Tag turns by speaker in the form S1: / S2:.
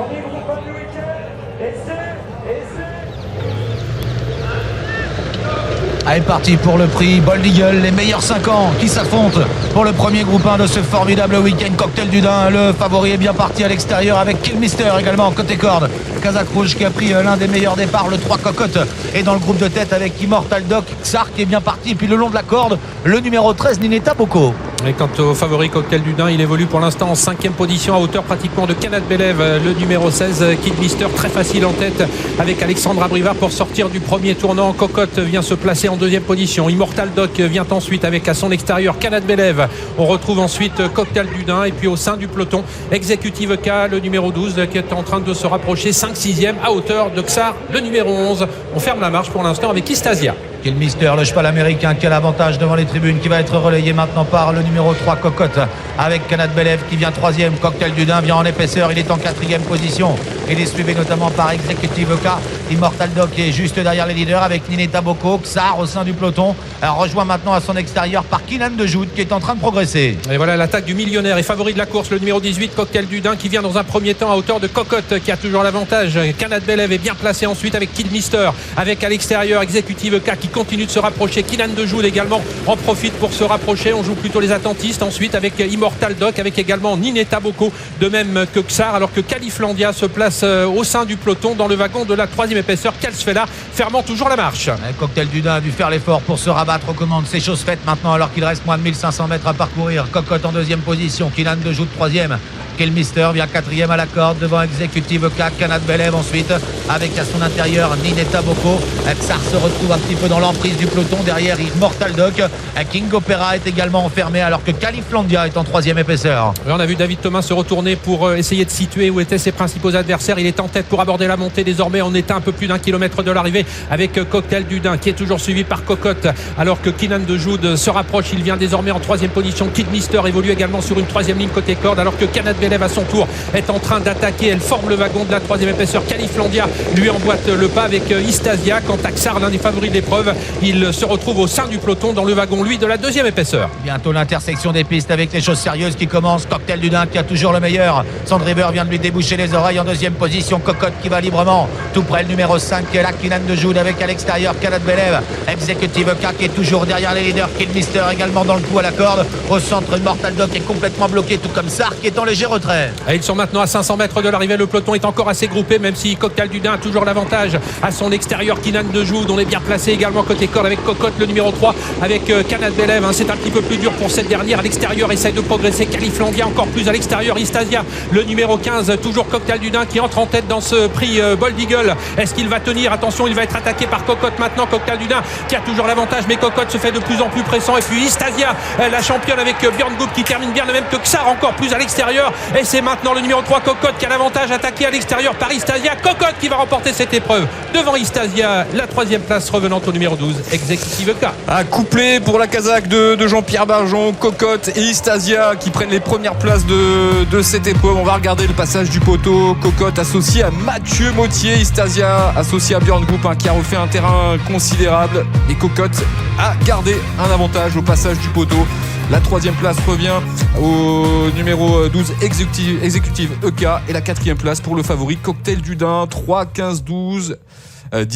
S1: Premier groupe du week-end, et c'est...
S2: Allez, parti pour le prix Bold Eagle, les meilleurs 5 ans qui s'affrontent pour le premier groupe 1 de ce formidable week-end Cocktail du Dain. Le favori est bien parti à l'extérieur avec Killmister également côté corde. Kazakh Rouge qui a pris l'un des meilleurs départs, le 3 Cocotte, et dans le groupe de tête avec Immortal Doc, Xar qui est bien parti, puis le long de la corde, le numéro 13 Nineta Boko.
S3: Et quant au favori Cocktail du Dain, il évolue pour l'instant en 5e position à hauteur pratiquement de Canad Belev, le numéro 16 Killmister très facile en tête avec Alexandre Abrivard pour sortir du premier tournant. Cocotte vient se placer en 2e position. Immortal Doc vient ensuite avec à son extérieur Canad Belev. On retrouve ensuite Cocktail du Dain et puis au sein du peloton Executive K, le numéro 12 qui est en train de se rapprocher 5-6e à hauteur de Xar, le numéro 11. On ferme la marche pour l'instant avec Istasia.
S2: Killmister, le cheval américain qui a l'avantage devant les tribunes, qui va être relayé maintenant par le numéro 3 Cocotte avec Canad Belev qui vient 3e. Cocktail du Dain vient en épaisseur, il est en 4e position. Il est suivi notamment par Executive K. Immortal Doc est juste derrière les leaders avec Nineta Boko. Xar au sein du peloton rejoint maintenant à son extérieur par Kinan de Joud qui est en train de progresser.
S3: Et voilà l'attaque du millionnaire et favori de la course, le numéro 18 Cocktail du Dain qui vient dans un premier temps à hauteur de Cocotte qui a toujours l'avantage. Canad Belev est bien placé ensuite avec Killmister, avec à l'extérieur Executive K qui continue de se rapprocher. Kinan de Joud également en profite pour se rapprocher. On joue plutôt les attentistes ensuite avec Immortal Doc, avec également Nineta Boko, de même que Xar, alors que Califlandia se place au sein du peloton dans le wagon de la 3e épaisseur. Kalsfella fermant toujours la marche.
S2: Cocktail du Dain a dû faire l'effort pour se rabattre aux commandes. C'est chose faite maintenant alors qu'il reste moins de 1500 mètres à parcourir. Cocotte en 2e position, Kinan de Joud 3e. Killmister vient 4e à la corde devant Executive K. Canad Belev ensuite avec à son intérieur Nineta Boko. Xar se retrouve un petit peu dans l'emprise du peloton derrière Immortal Doc. King Opera est également enfermé alors que Califlandia est en 3e épaisseur.
S3: On a vu David Thomas se retourner pour essayer de situer où étaient ses principaux adversaires. Il est en tête pour aborder la montée. Désormais on est à un peu plus d'1 kilomètre de l'arrivée avec Cocktail du Dain qui est toujours suivi par Cocotte alors que Kinan de Joud se rapproche. Il vient désormais en 3e position. Killmister évolue également sur une 3e ligne côté corde alors que Canad Belev à son tour est en train d'attaquer. Elle forme le wagon de la 3e épaisseur. Califlandia lui emboîte le pas avec Istasia. Quant à Xar, l'un des favoris de l'épreuve, il se retrouve au sein du peloton dans le wagon lui de la 2e épaisseur.
S2: Bientôt l'intersection des pistes avec les choses sérieuses qui commencent. Cocktail du Dain qui a toujours le meilleur. Sandriver vient de lui déboucher les oreilles en 2e position. Cocotte qui va librement tout près le numéro 5 qui est là, Kinan de Joud avec à l'extérieur Canad Belev. Executive K qui est toujours derrière les leaders. Killmister également dans le coup à la corde. Au centre, Immortal Doc est complètement bloqué, tout comme Xar qui est en léger retrait.
S3: Et ils sont maintenant à 500 mètres de l'arrivée. Le peloton est encore assez groupé, même si Cocktail du Dain a toujours l'avantage. À son extérieur, Kinan de Joud, on est bien placé également côté corde avec Cocotte, le numéro 3, avec Canad Belev. C'est un petit peu plus dur pour cette dernière. À l'extérieur, essaye de progresser. Califlandia encore plus à l'extérieur. Istasia, le numéro 15, toujours Cocktail du Dain qui entre en tête dans ce prix Bold Eagle. Est-ce qu'il va tenir? Attention, il va être attaqué par Cocotte maintenant. Cocktail du Dain qui a toujours l'avantage, mais Cocotte se fait de plus en plus pressant. Et puis Istasia, la championne avec Björn Goop qui termine bien, de même que Xar encore plus à l'extérieur. Et c'est maintenant le numéro 3 Cocotte qui a l'avantage, attaqué à l'extérieur par Istasia. Cocotte qui va remporter cette épreuve devant Istasia, la 3e place revenant au numéro 12 Executive K.
S4: Un couplet pour la Kazakh de Jean-Pierre Barjon, Cocotte et Istasia qui prennent les premières places de cette épreuve. On va regarder le passage du poteau. Cocotte associé à Mathieu Mottier, Istasia associé à Björn Goop qui a refait un terrain considérable, et Cocotte a gardé un avantage au passage du poteau. La 3e place revient au numéro 12 Executive EK et la 4e place pour le favori Cocktail du Dain, 3, 15, 12, 10.